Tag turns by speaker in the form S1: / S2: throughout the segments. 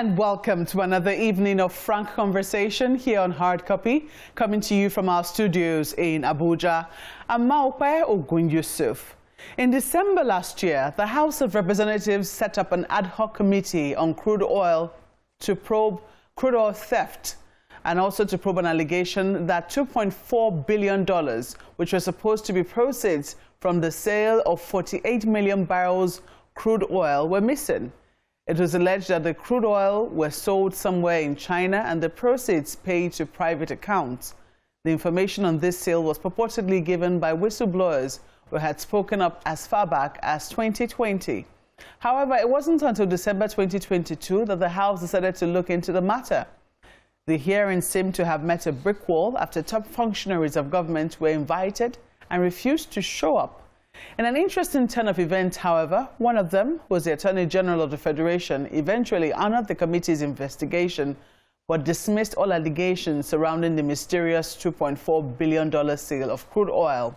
S1: And welcome to another evening of frank conversation here on Hard Copy, coming to you from our studios in Abuja. I'm Maope Ogun Yusuf. In December last year, the House of Representatives set up an ad hoc committee on crude oil to probe crude oil theft and also to probe an allegation that $2.4 billion, which was supposed to be proceeds from the sale of 48 million barrels crude oil, were missing. It was alleged that the crude oil was sold somewhere in China and the proceeds paid to private accounts. The information on this sale was purportedly given by whistleblowers who had spoken up as far back as 2020. However, it wasn't until December 2022 that the House decided to look into the matter. The hearing seemed to have met a brick wall after top functionaries of government were invited and refused to show up. In an interesting turn of events, however, one of them, who was the Attorney General of the Federation, eventually honored the committee's investigation but dismissed all allegations surrounding the mysterious $2.4 billion sale of crude oil.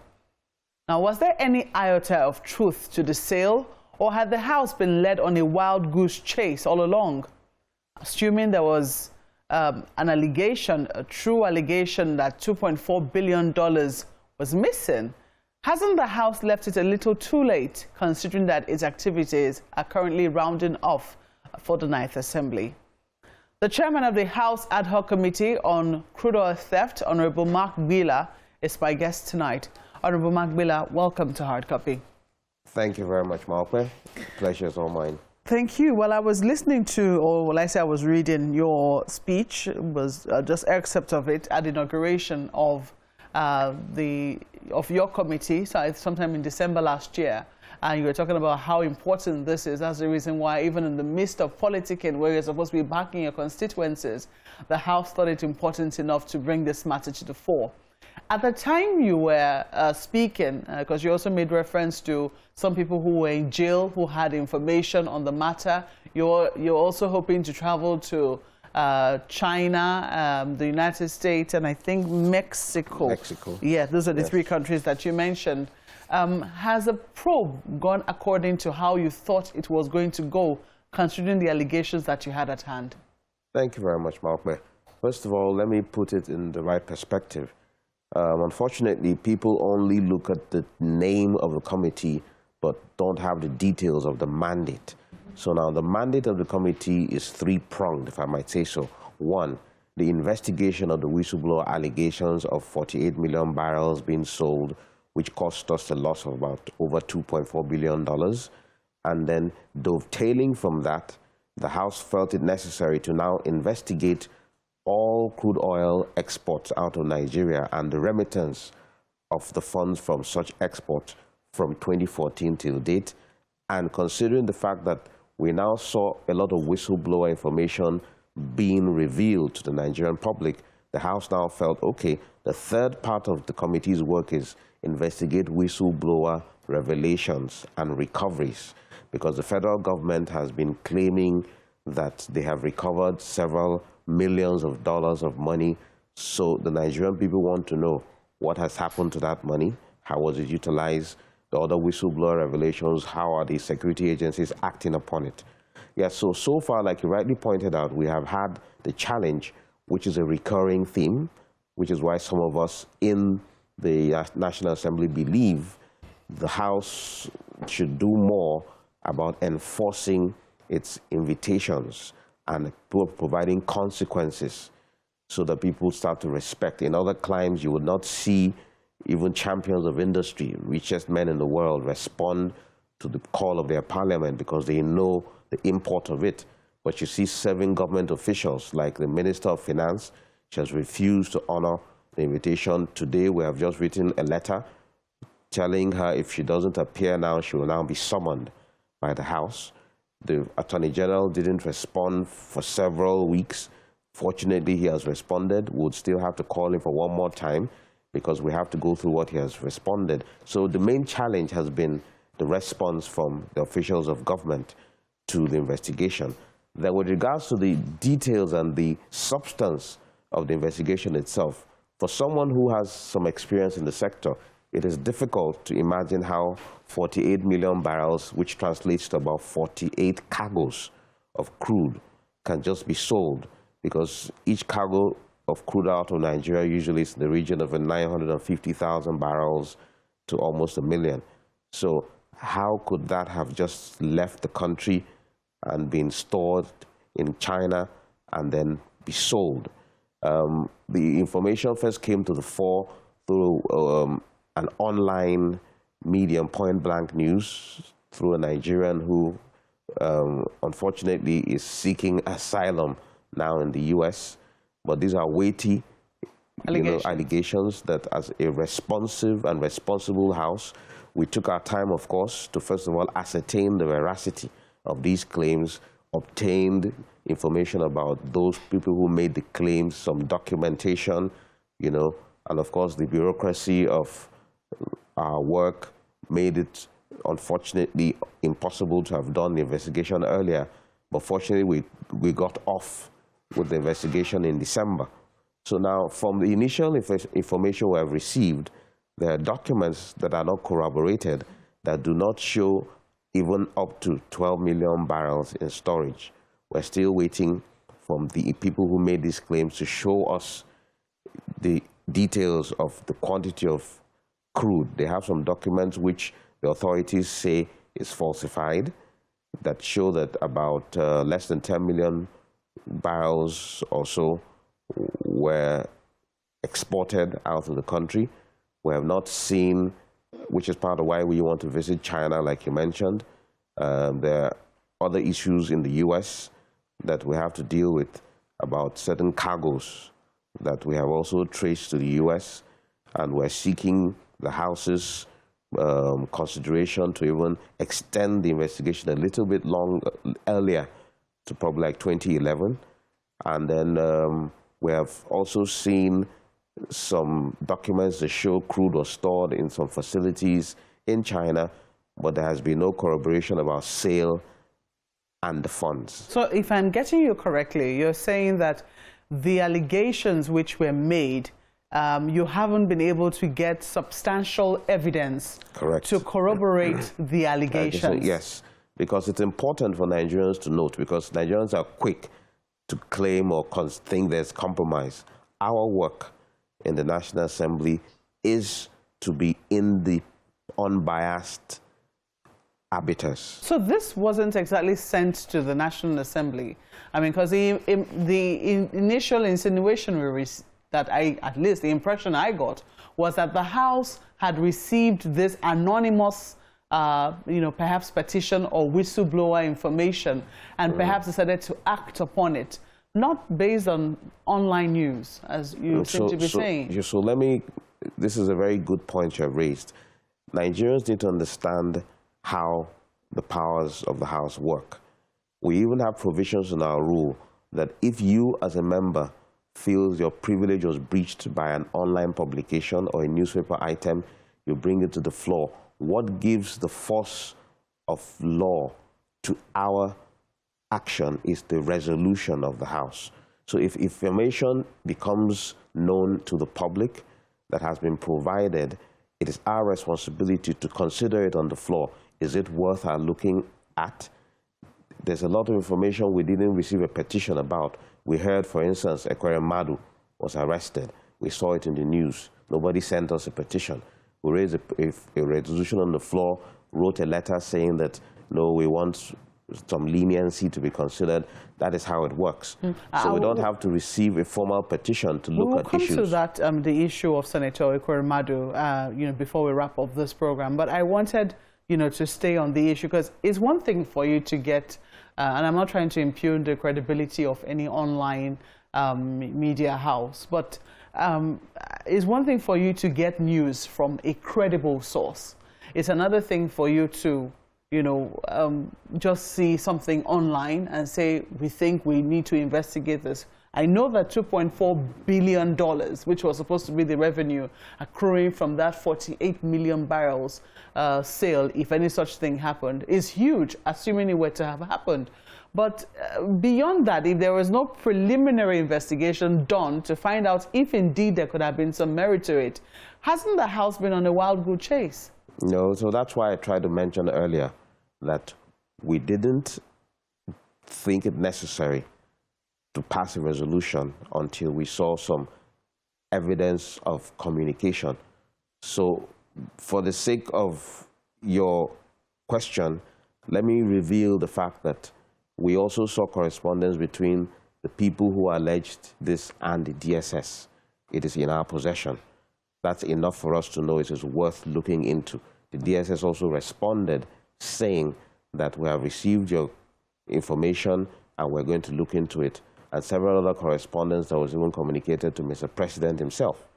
S1: Now, was there any iota of truth to the sale, or had the House been led on a wild goose chase all along? Assuming there was an allegation, a true allegation that $2.4 billion was missing, hasn't the House left it a little too late, considering that its activities are currently rounding off for the 9th Assembly? The chairman of the House Ad Hoc Committee on Crude Oil Theft, Honorable Mark Gbillah, is my guest tonight. Honorable Mark Gbillah, welcome to Hard Copy.
S2: Thank you very much, Malpe. Pleasure is all mine.
S1: Thank you. Well, I was listening to, or well, I say I was reading your speech. It was just excerpt of it at the inauguration of your committee, so sometime in December last year, and you were talking about how important this is. That's the reason why, even in the midst of politicking, where you're supposed to be backing your constituencies, the House thought it important enough to bring this matter to the fore. At the time you were speaking, because you also made reference to some people who were in jail who had information on the matter, you're also hoping to travel to China, the United States, and I think Mexico. Yeah, those are the three countries that you mentioned. Has the probe gone according to how you thought it was going to go, considering the allegations that you had at hand?
S2: Thank you very much, Malpe. First of all, let me put it in the right perspective. Unfortunately, people only look at the name of the committee, but don't have the details of the mandate. So now the mandate of the committee is three-pronged, if I might say so. One, the investigation of the whistleblower allegations of 48 million barrels being sold, which cost us a loss of about over $2.4 billion. And then dovetailing from that, the House felt it necessary to now investigate all crude oil exports out of Nigeria and the remittance of the funds from such exports from 2014 till date. And considering the fact that we now saw a lot of whistleblower information being revealed to the Nigerian public, the House now felt, okay, the third part of the committee's work is investigate whistleblower revelations and recoveries, because the federal government has been claiming that they have recovered several millions of dollars of money. So the Nigerian people want to know what has happened to that money, how was it utilized, the other whistleblower revelations, how are the security agencies acting upon it. Yeah, so far, like you rightly pointed out, we have had the challenge, which is a recurring theme, which is why some of us in the National Assembly believe the House should do more about enforcing its invitations and providing consequences so that people start to respect. In other climes, you would not see even champions of industry, richest men in the world, respond to the call of their parliament because they know the import of it. But you see 7 government officials, like the Minister of Finance, she has refused to honor the invitation. Today, we have just written a letter telling her if she doesn't appear now, she will now be summoned by the House. The Attorney General didn't respond for several weeks. Fortunately, he has responded. We would still have to call him for one more time because we have to go through what he has responded. So the main challenge has been the response from the officials of government to the investigation. Then with regards to the details and the substance of the investigation itself, for someone who has some experience in the sector, it is difficult to imagine how 48 million barrels, which translates to about 48 cargoes of crude, can just be sold, because each cargo of crude out of Nigeria usually is in the region of 950,000 barrels to almost 1 million. So how could that have just left the country and been stored in China and then be sold? The information first came to the fore through an online medium, Point Blank News, through a Nigerian who unfortunately is seeking asylum now in the US. But these are weighty allegations that, as a responsive and responsible house, we took our time, of course, to first of all ascertain the veracity of these claims, obtained information about those people who made the claims, some documentation, and of course the bureaucracy of our work made it unfortunately impossible to have done the investigation earlier. But fortunately we got off with the investigation in December. So now, from the initial information we have received, there are documents that are not corroborated that do not show even up to 12 million barrels in storage. We're still waiting from the people who made these claims to show us the details of the quantity of crude. They have some documents which the authorities say is falsified that show that about less than 10 million barrels or so were exported out of the country. We have not seen, which is part of why we want to visit China, like you mentioned. There are other issues in the US that we have to deal with about certain cargoes that we have also traced to the US, and we're seeking the House's consideration to even extend the investigation a little bit earlier to probably like 2011. And then we have also seen some documents that show crude was stored in some facilities in China, but there has been no corroboration about sale and the funds.
S1: So if I'm getting you correctly, you're saying that the allegations which were made, you haven't been able to get substantial evidence to corroborate the allegations?
S2: Yes, because it's important for Nigerians to note, because Nigerians are quick to claim or think there's compromise. Our work in the National Assembly is to be in the unbiased arbiters. So
S1: this wasn't exactly sent to the National Assembly. I mean, because the initial insinuation at least the impression I got, was that the House had received this anonymous, perhaps petition or whistleblower information, and perhaps decided to act upon it, not based on online news, as you seem to be saying.
S2: So this is a very good point you have raised. Nigerians need to understand how the powers of the House work. We even have provisions in our rule that if you as a member feels your privilege was breached by an online publication or a newspaper item, you bring it to the floor. What gives the force of law to our action is the resolution of the House. So if information becomes known to the public that has been provided, it is our responsibility to consider it on the floor. Is it worth our looking at? There's a lot of information we didn't receive a petition about. We heard, for instance, Ekwere Madu was arrested. We saw it in the news. Nobody sent us a petition. We raised a resolution on the floor, wrote a letter saying that, no, we want some leniency to be considered. That is how it works. So we don't have to receive a formal petition to look at issues.
S1: We'll come to that, the issue of Senator Ekwere Madu, before we wrap up this program. But I wanted, to stay on the issue, because it's one thing for you to get, and I'm not trying to impugn the credibility of any online media house, but it's one thing for you to get news from a credible source. It's another thing for you to just see something online and say, we think we need to investigate this. I know that $2.4 billion, which was supposed to be the revenue accruing from that 48 million barrels sale, if any such thing happened, is huge, assuming it were to have happened. But beyond that, if there was no preliminary investigation done to find out if indeed there could have been some merit to it, hasn't the House been on a wild goose chase?
S2: No, so that's why I tried to mention earlier that we didn't think it necessary to pass a resolution until we saw some evidence of communication. So for the sake of your question, let me reveal the fact that we also saw correspondence between the people who alleged this and the DSS. It is in our possession. That's enough for us to know it is worth looking into. The DSS also responded saying that we have received your information and we're going to look into it. And several other correspondence that was even communicated to Mr. President himself.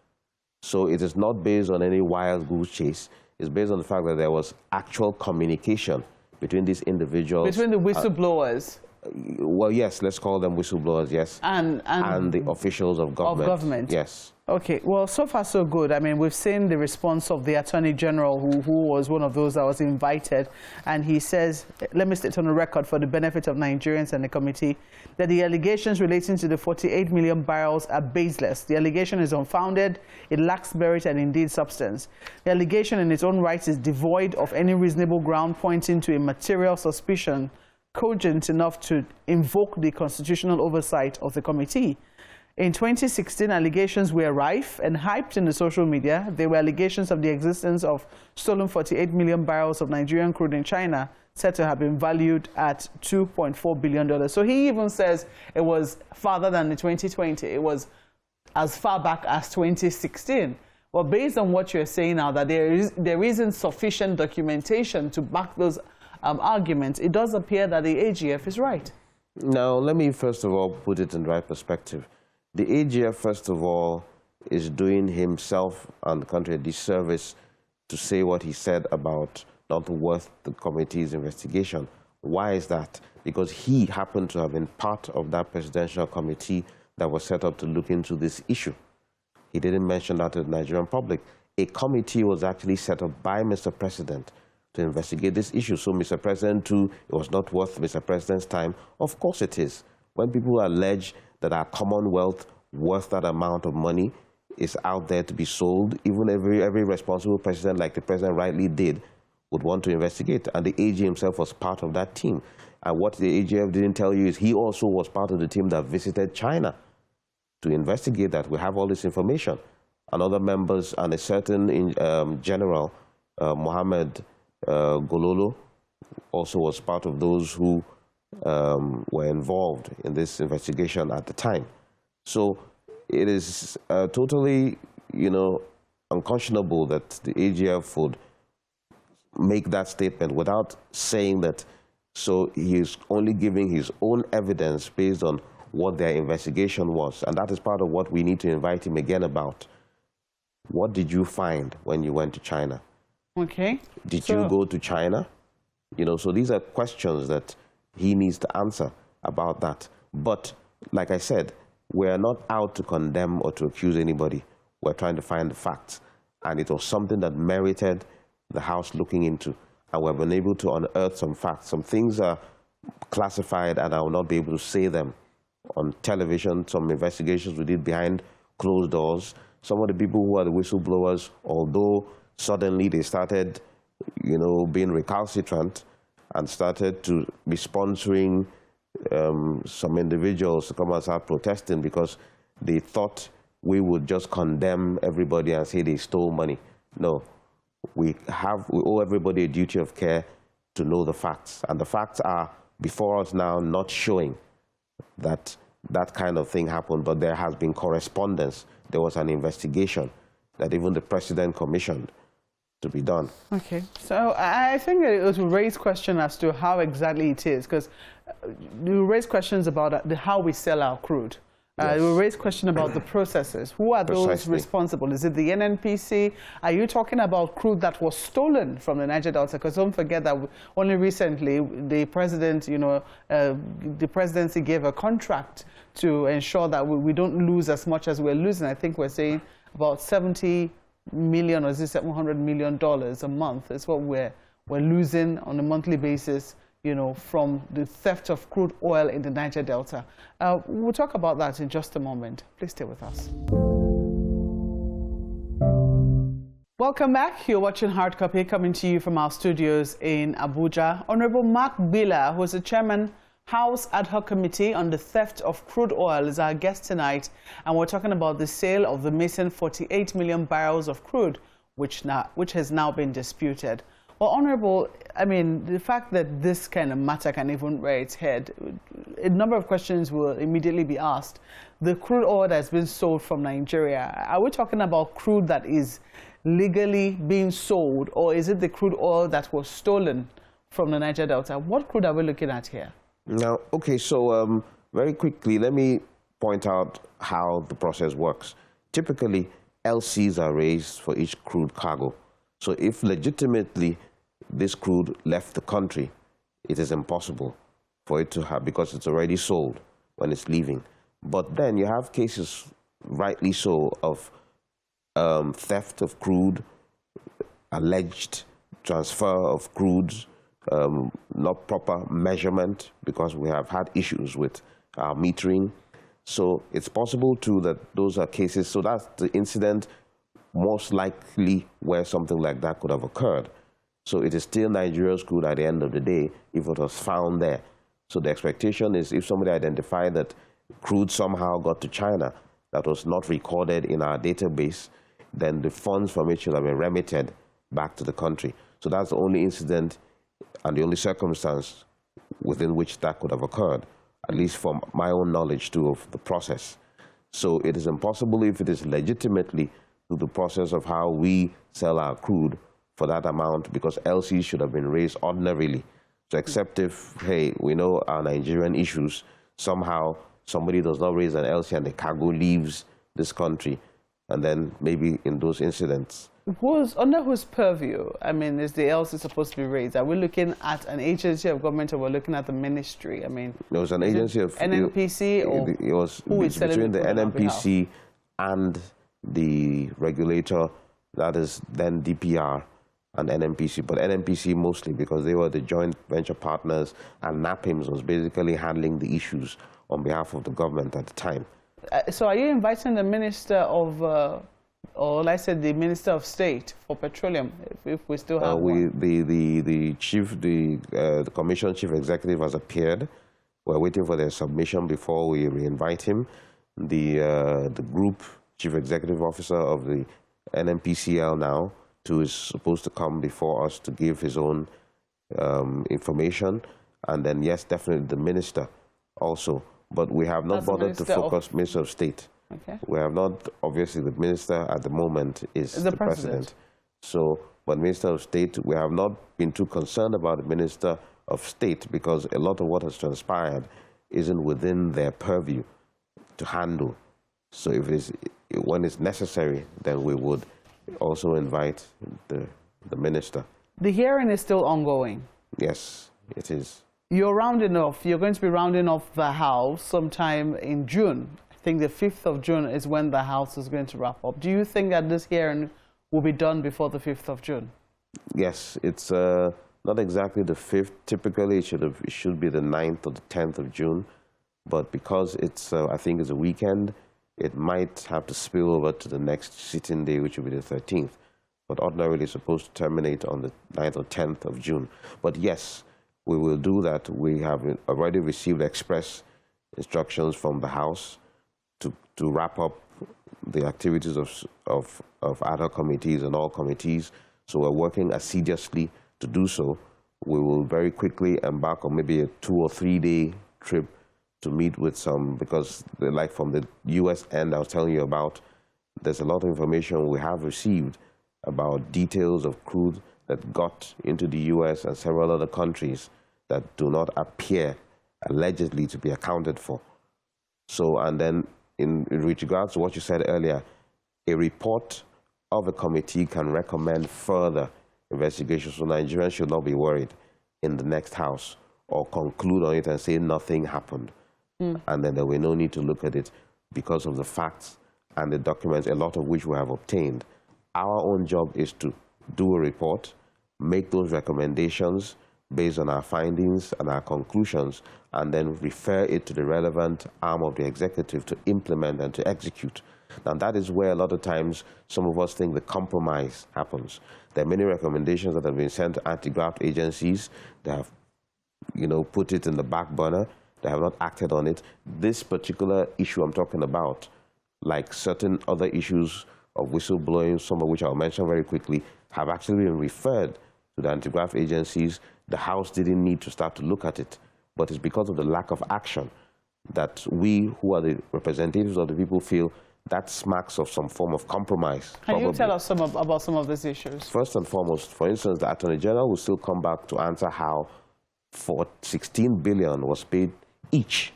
S2: So it is not based on any wild goose chase. It's based on the fact that there was actual communication between these individuals.
S1: Between the whistleblowers?
S2: Well, yes, let's call them whistleblowers, yes. And the officials of government.
S1: Of government.
S2: Yes.
S1: Okay, well, so far so good. I mean, we've seen the response of the Attorney General, who was one of those that was invited, and he says, let me state on the record for the benefit of Nigerians and the committee, that the allegations relating to the 48 million barrels are baseless. The allegation is unfounded, it lacks merit and indeed substance. The allegation in its own right is devoid of any reasonable ground pointing to a material suspicion cogent enough to invoke the constitutional oversight of the committee. In 2016, allegations were rife and hyped in the social media. There were allegations of the existence of stolen 48 million barrels of Nigerian crude in China, said to have been valued at $2.4 billion. So he even says it was farther than the 2020. It was as far back as 2016. Well, based on what you're saying now, that there isn't sufficient documentation to back those arguments, it does appear that the AGF is right.
S2: Now, let me first of all put it in the right perspective. The AGF, first of all, is doing himself and the country a disservice to say what he said about not worth the committee's investigation. Why is that? Because he happened to have been part of that presidential committee that was set up to look into this issue. He didn't mention that to the Nigerian public. A committee was actually set up by Mr. President to investigate this issue. So Mr. President, too, it was not worth Mr. President's time. Of course it is. When people allege that our commonwealth worth that amount of money is out there to be sold, even every responsible president, like the president rightly did, would want to investigate. And the AG himself was part of that team. And what the AGF didn't tell you is he also was part of the team that visited China to investigate that. We have all this information. And other members and a certain general, Mohammed Gololo, also was part of those who were involved in this investigation at the time. So it is totally, unconscionable that the AGF would make that statement without saying that. So he is only giving his own evidence based on what their investigation was. And that is part of what we need to invite him again about. What did you find when you went to China?
S1: Okay.
S2: Did you go to China? So these are questions that he needs to answer about that. But like I said, we're not out to condemn or to accuse anybody. We're trying to find the facts. And it was something that merited the House looking into. And we've been able to unearth some facts. Some things are classified and I will not be able to say them on television. Some investigations we did behind closed doors. Some of the people who are the whistleblowers, although suddenly they started, being recalcitrant and started to be sponsoring some individuals to come and start protesting because they thought we would just condemn everybody and say they stole money. No, we owe everybody a duty of care to know the facts. And the facts are before us now, not showing that that kind of thing happened, but there has been correspondence. There was an investigation that even the president commissioned to be done. Okay.
S1: So I think it will raise questions as to how exactly it is, because you raise questions about how we sell our crude. Yes. It will raise questions about the processes. Who are those responsible? Is it the NNPC? Are you talking about crude that was stolen from the Niger Delta? Because don't forget that only recently the president, the presidency gave a contract to ensure that we don't lose as much as we're losing. I think we're saying about 70 million or is it $700 million a month is what we're losing on a monthly basis, from the theft of crude oil in the Niger Delta. We'll talk about that in just a moment. Please stay with us. Welcome back. You're watching Hard Copy, coming to you from our studios in Abuja. Honorable Mark Gbillah, who is the chairman House Ad Hoc Committee on the Theft of Crude Oil is our guest tonight, and we're talking about the sale of the missing 48 million barrels of crude, which has now been disputed. Well, Honorable, I mean, the fact that this kind of matter can even rear its head, a number of questions will immediately be asked. The crude oil that's been sold from Nigeria, are we talking about crude that is legally being sold, or is it the crude oil that was stolen from the Niger Delta? What crude are we looking at here?
S2: Now, okay, so very quickly, let me point out how the process works. Typically, LCs are raised for each crude cargo. So if legitimately this crude left the country, it is impossible for it to have, because it's already sold when it's leaving. But then you have cases, rightly so, of theft of crude, alleged transfer of crudes, not proper measurement, because we have had issues with our metering. So it's possible too that those are cases. So that's the incident most likely where something like that could have occurred. So it is still Nigeria's crude at the end of the day if it was found there. So the expectation is if somebody identified that crude somehow got to China that was not recorded in our database, then the funds from it should have been remitted back to the country. So that's the only incident and the only circumstance within which that could have occurred, at least from my own knowledge too of the process. So it is impossible if it is legitimately through the process of how we sell our crude for that amount, because LCs should have been raised ordinarily. So except if, hey, we know our Nigerian issues, somehow somebody does not raise an LC and the cargo leaves this country, and then maybe in those incidents.
S1: Under whose purview, I mean, is the LC supposed to be raised? Are we looking at an agency of government, or we're looking at the ministry? I mean,
S2: there was an agency of
S1: NNPC, or
S2: it was
S1: who is
S2: between the NNPC and the regulator, that is then DPR and NNPC, but NNPC mostly because they were the joint venture partners, and NAPIMS was basically handling the issues on behalf of the government at the time.
S1: So are you inviting the Minister of, or like I said, the Minister of State for Petroleum, if we still have one?
S2: The Commission Chief Executive has appeared. We're waiting for their submission before we re-invite him. The Group Chief Executive Officer of the NNPCL now, too, is supposed to come before us to give his own information. And then, yes, definitely the Minister also. But we have not bothered to focus Minister of State.
S1: Okay.
S2: We have not, obviously the Minister at the moment is the President. So, but Minister of State, we have not been too concerned about the Minister of State, because a lot of what has transpired isn't within their purview to handle. So if when it's necessary, then we would also invite the Minister.
S1: The hearing is still ongoing?
S2: Yes, it is.
S1: You're going to be rounding off the House sometime in June. I think the 5th of June is when the House is going to wrap up. Do you think that this hearing will be done before the 5th of June? Yes,
S2: it's not exactly the 5th. Typically, it should be the 9th or the 10th of June. But because it's, I think it's a weekend, it might have to spill over to the next sitting day, which will be the 13th. But ordinarily, it's supposed to terminate on the 9th or 10th of June. But yes, we will do that. We have already received express instructions from the House to wrap up the activities of ad hoc committees and all committees. So we're working assiduously to do so. We will very quickly embark on maybe a 2 or 3 day trip to meet with some, because like from the U.S. end I was telling you about, there's a lot of information we have received about details of crude that got into the U.S. and several other countries that do not appear allegedly to be accounted for. So, and then in regards to what you said earlier, a report of a committee can recommend further investigation. So Nigerians should not be worried in the next House or conclude on it and say nothing happened. And then there will be no need to look at it because of the facts and the documents, a lot of which we have obtained. Our own job is to do a report, make those recommendations based on our findings and our conclusions, and then refer it to the relevant arm of the executive to implement and to execute. Now, that is where a lot of times some of us think the compromise happens. There are many recommendations that have been sent to anti-graft agencies. They have, put it in the back burner. They have not acted on it. This particular issue I'm talking about, like certain other issues of whistleblowing, some of which I'll mention very quickly, have actually been referred to the anti-graft agencies. The House didn't need to start to look at it, but it's because of the lack of action that we, who are the representatives of the people, feel that smacks of some form of compromise.
S1: Can you tell us about some of these issues? First
S2: and foremost, for instance, the Attorney General will still come back to answer how 16 billion was paid each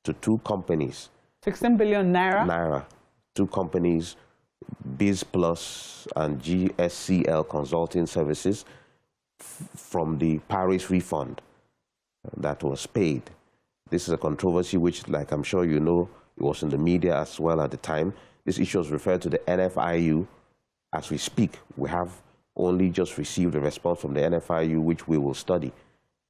S2: to two companies.
S1: 16 billion naira?
S2: Naira. Two companies, Biz Plus and GSCL Consulting Services, from the Paris refund that was paid. This is a controversy which, like I'm sure you know, it was in the media as well at the time. This issue was referred to the NFIU. As we speak, we have only just received a response from the NFIU, which we will study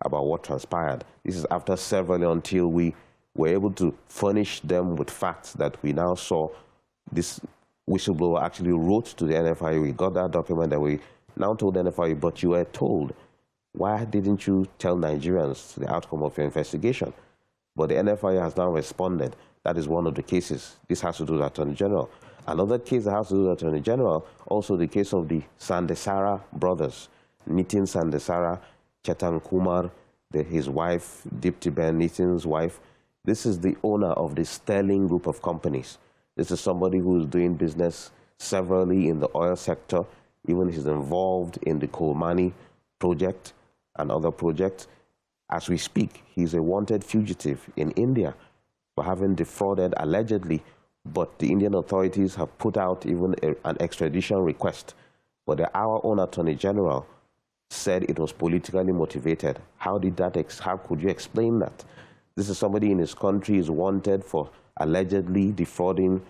S2: about what transpired. This is after several until we were able to furnish them with facts that we now saw this whistleblower actually wrote to the NFIU. We got that document that we now told the NFIU, but you were told, why didn't you tell Nigerians the outcome of your investigation? But the NFIU has now responded. That is one of the cases. This has to do with the Attorney General. Another case that has to do with the Attorney General, also the case of the Sandesara brothers, Nitin Sandesara, Chetan Kumar, his wife, Diptiben Nitin's wife. This is the owner of the Sterling Group of companies. This is somebody who is doing business severally in the oil sector. Even he's involved in the Kolmani project and other projects. As we speak, he's a wanted fugitive in India for having defrauded allegedly, but the Indian authorities have put out even an extradition request. But our own Attorney General said it was politically motivated. How could you explain that? This is somebody in his country is wanted for allegedly defrauding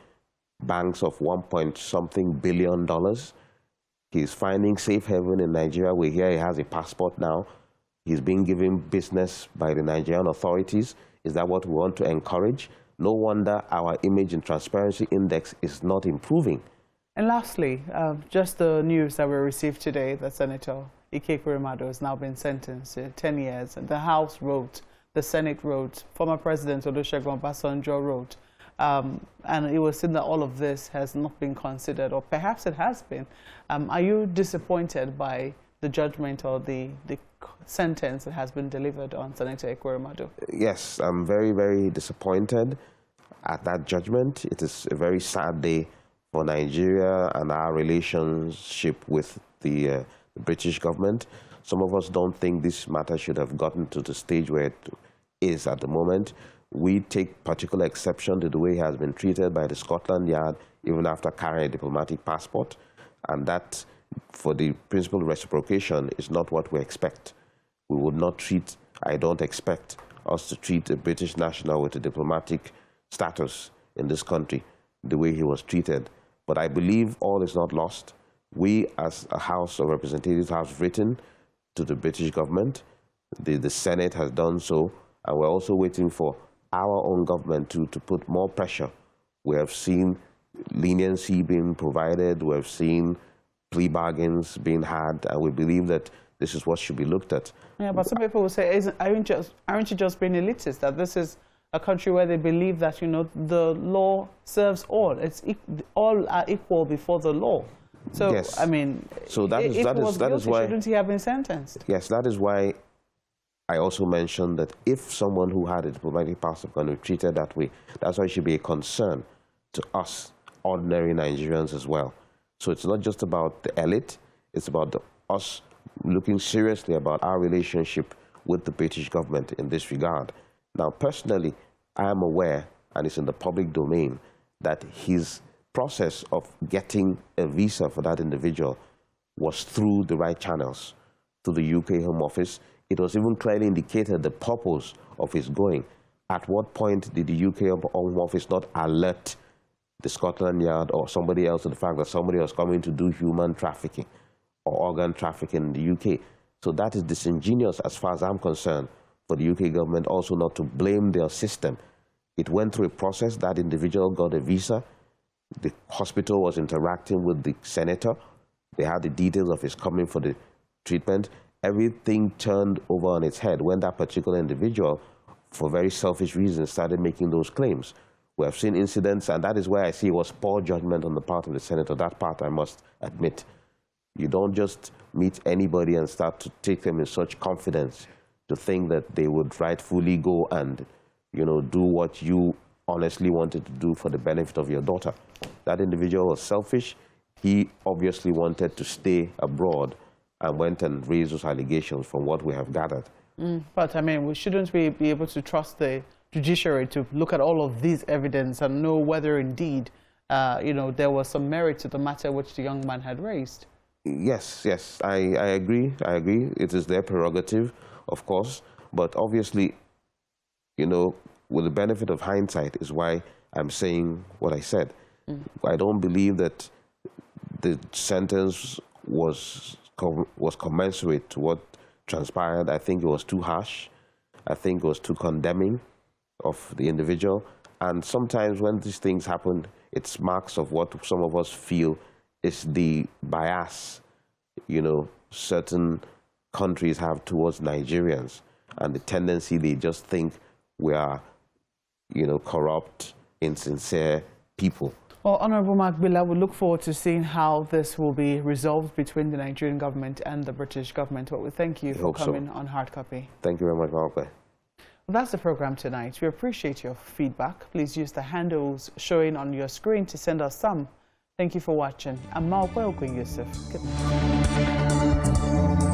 S2: banks of $1.something billion. He's finding safe haven in Nigeria. We hear he has a passport now. He's being given business by the Nigerian authorities. Is that what we want to encourage? No wonder our image and transparency index is not improving.
S1: And lastly, just the news that we received today that Senator Ike Ekweremadu has now been sentenced to 10 years. The House wrote, the Senate wrote, former President Olusegun Obasanjo wrote, and it was seen that all of this has not been considered, or perhaps it has been. Are you disappointed by the judgment or the sentence that has been delivered on Senator Ekweremadu?
S2: Yes, I'm very, very disappointed at that judgment. It is a very sad day for Nigeria and our relationship with the British government. Some of us don't think this matter should have gotten to the stage where it is at the moment. We take particular exception to the way he has been treated by the Scotland Yard, even after carrying a diplomatic passport, and that, for the principle of reciprocation, is not what we expect. We would not treat, I don't expect us to treat a British national with a diplomatic status in this country the way he was treated. But I believe all is not lost. We, as a House of Representatives, have written to the British government. The Senate has done so, and we're also waiting for our own government to put more pressure. We have seen leniency being provided. We have seen plea bargains being had, and we believe that this is what should be looked at.
S1: Yeah, but some people will say, aren't you just being elitist, that this is a country where they believe that, you know, the law serves all. All are equal before the law. So,
S2: yes.
S1: I mean,
S2: so that is why,
S1: shouldn't he have been sentenced?
S2: Yes, that is why I also mentioned that if someone who had a diplomatic passport can be treated that way, that's why it should be a concern to us, ordinary Nigerians as well. So it's not just about the elite, it's about us looking seriously about our relationship with the British government in this regard. Now, personally, I am aware, and it's in the public domain, that his process of getting a visa for that individual was through the right channels, through the UK Home Office. It was even clearly indicated the purpose of his going. At what point did the UK Home Office not alert the Scotland Yard or somebody else to the fact that somebody was coming to do human trafficking or organ trafficking in the UK? So that is disingenuous as far as I'm concerned for the UK government also not to blame their system. It went through a process. That individual got a visa. The hospital was interacting with the senator. They had the details of his coming for the treatment. Everything turned over on its head when that particular individual for very selfish reasons, started making those claims. We have seen incidents, and that is where I see it was poor judgment on the part of the senator. That part I must admit. You don't just meet anybody and start to take them in such confidence to think that they would rightfully go and, do what you honestly wanted to do for the benefit of your daughter. That individual was selfish. He obviously wanted to stay abroad and went and raised those allegations from what we have gathered.
S1: But, I mean, shouldn't we be able to trust the judiciary to look at all of these evidence and know whether indeed, there was some merit to the matter which the young man had raised?
S2: Yes, I agree. It is their prerogative, of course. But obviously, with the benefit of hindsight is why I'm saying what I said. I don't believe that the sentence was commensurate to what transpired. I think it was too harsh. I think it was too condemning of the individual. And sometimes when these things happen, it's marks of what some of us feel is the bias, certain countries have towards Nigerians, and the tendency they just think we are, corrupt, insincere people.
S1: Well, Honorable Gbillah, we look forward to seeing how this will be resolved between the Nigerian government and the British government. But we thank you for coming on Hard Copy.
S2: Thank you very much, Malpe.
S1: Well, that's the program tonight. We appreciate your feedback. Please use the handles showing on your screen to send us some. Thank you for watching. I'm Malpe Yusuf. Good night.